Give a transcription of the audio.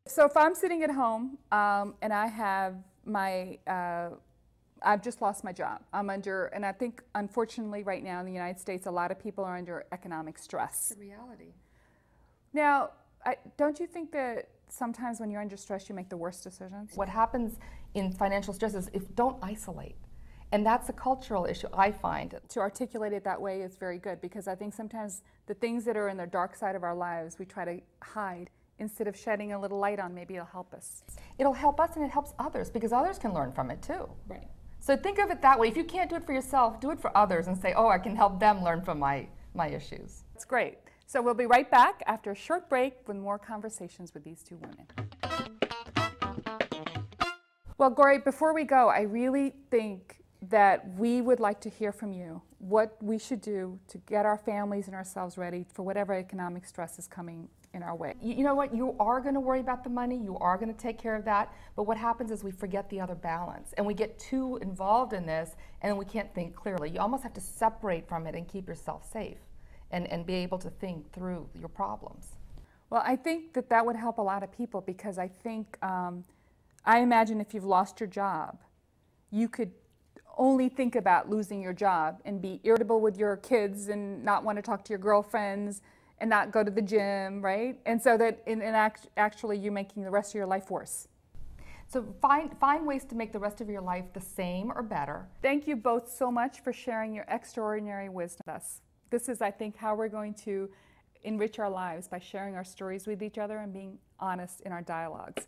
So if I'm sitting at home and I have I've just lost my job. I'm under, and I think unfortunately right now in the United States, a lot of people are under economic stress. It's a reality. Now, don't you think that sometimes when you're under stress, you make the worst decisions? What happens in financial stress is don't isolate. And that's a cultural issue, I find. To articulate it that way is very good, because I think sometimes the things that are in the dark side of our lives, we try to hide. Instead of shedding a little light on, maybe it'll help us. It'll help us and it helps others, because others can learn from it too. Right. So think of it that way. If you can't do it for yourself, do it for others and say, oh, I can help them learn from my issues. That's great. So we'll be right back after a short break with more conversations with these two women. Well, Gauri, before we go, I really think that we would like to hear from you what we should do to get our families and ourselves ready for whatever economic stress is coming in our way. You know what? You are going to worry about the money. You are going to take care of that. But what happens is we forget the other balance. And we get too involved in this and we can't think clearly. You almost have to separate from it and keep yourself safe and be able to think through your problems. Well, I think that that would help a lot of people, because I think, I imagine if you've lost your job, you could only think about losing your job and be irritable with your kids and not want to talk to your girlfriends and not go to the gym, right? And so that actually you're making the rest of your life worse. So find ways to make the rest of your life the same or better. Thank you both so much for sharing your extraordinary wisdom with us. This is, I think, how we're going to enrich our lives, by sharing our stories with each other and being honest in our dialogues.